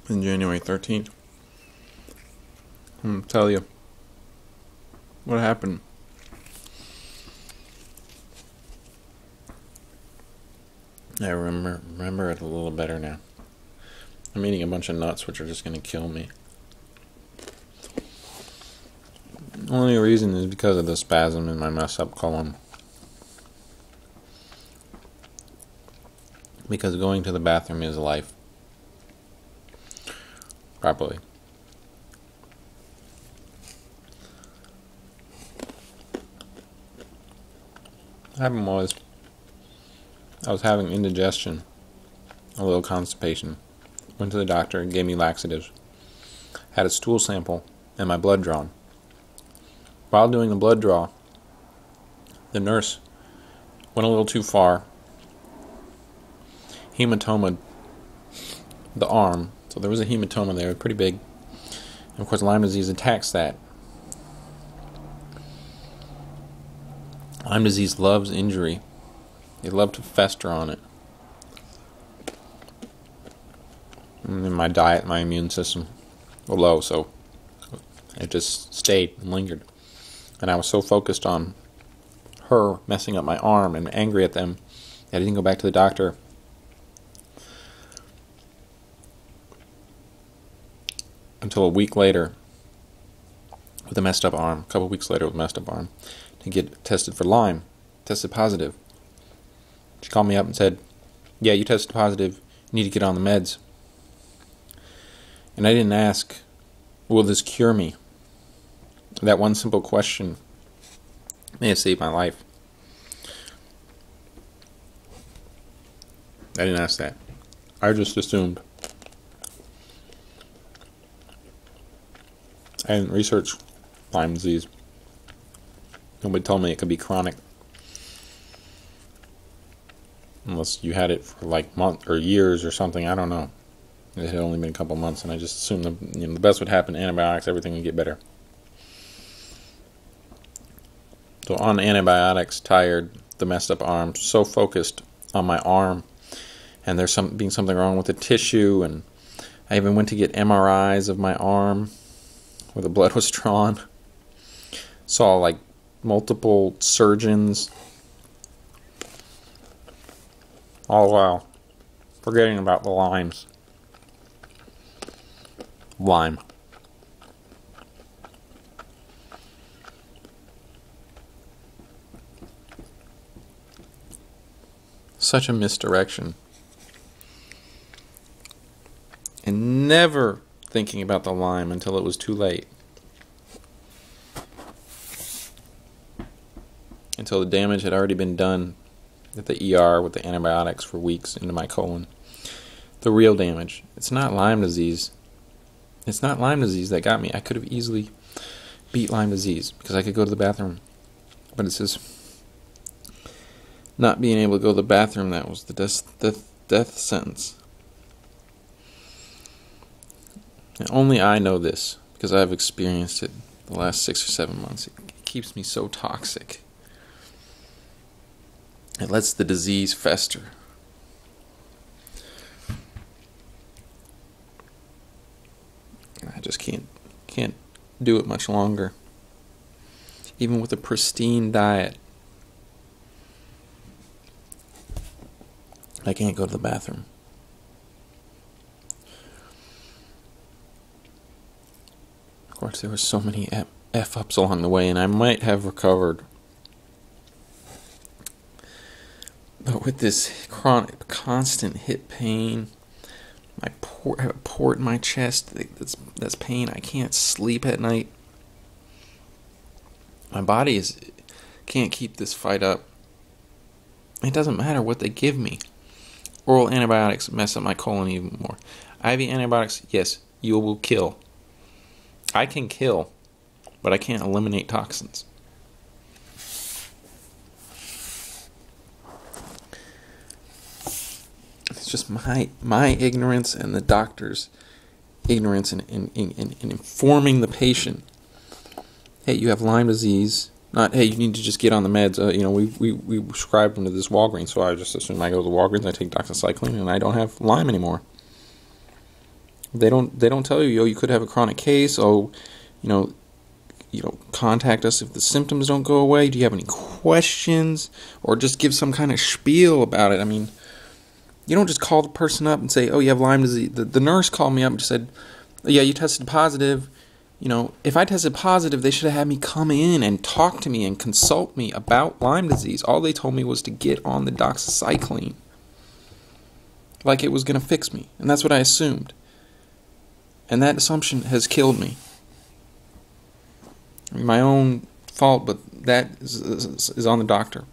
on January 13th. I'm going to tell you what happened. I remember it a little better now. I'm eating a bunch of nuts, which are just going to kill me. The only reason is because of the spasm in my messed up colon. Because going to the bathroom is life. Properly. What happened was, I was having indigestion, a little constipation. Went to the doctor, gave me laxatives. Had a stool sample and my blood drawn. While doing the blood draw, the nurse went a little too far. Hematoma the arm. So there was a hematoma there, pretty big. And of course Lyme disease attacks that. Lyme disease loves injury. They love to fester on it. And in my diet, my immune system was low, so it just stayed and lingered. And I was so focused on her messing up my arm and angry at them that I didn't go back to the doctor. Until a week later, with a messed up arm. A couple weeks later with a messed up arm. To get tested for Lyme. Tested positive. She called me up and said, yeah, you tested positive. You need to get on the meds. And I didn't ask, will this cure me? That one simple question may have saved my life. I didn't ask that. I just assumed. I didn't research Lyme disease. Nobody told me it could be chronic. Unless you had it for like months or years or something, I don't know. It had only been a couple months, and I just assumed the best would happen, antibiotics, everything would get better. So on antibiotics, tired, the messed up arm, so focused on my arm, and there's being something wrong with the tissue, and I even went to get MRIs of my arm where the blood was drawn. Saw like multiple surgeons. All while forgetting about the Lymes. Lyme. Such a misdirection. And never thinking about the Lyme until it was too late. Until the damage had already been done at the ER with the antibiotics for weeks into my colon. The real damage. It's not Lyme disease. It's not Lyme disease that got me. I could have easily beat Lyme disease because I could go to the bathroom. But it's just not being able to go to the bathroom that was the death sentence. And only I know this because I've experienced it the last 6 or 7 months. It keeps me so toxic. It lets the disease fester. I just can't do it much longer. Even with a pristine diet, I can't go to the bathroom. Of course, there were so many F-ups along the way, and I might have recovered. But with this chronic, constant hip pain, I have a port in my chest that's pain. I can't sleep at night. My body can't keep this fight up. It doesn't matter what they give me. Oral antibiotics mess up my colon even more. IV antibiotics, yes, you will kill. I can kill, but I can't eliminate toxins. It's just my ignorance and the doctor's ignorance in informing the patient. Hey, you have Lyme disease. Not, hey, you need to just get on the meds. We prescribed them to this Walgreens, so I just assume I go to the Walgreens, I take doxycycline, and I don't have Lyme anymore. They don't tell you, you could have a chronic case. Oh, you know, contact us if the symptoms don't go away. Do you have any questions? Or just give some kind of spiel about it. I mean, you don't just call the person up and say, oh, you have Lyme disease. The nurse called me up and just said, yeah, you tested positive. If I tested positive, they should have had me come in and talk to me and consult me about Lyme disease. All they told me was to get on the doxycycline. Like it was going to fix me. And that's what I assumed. And that assumption has killed me. My own fault, but that is on the doctor.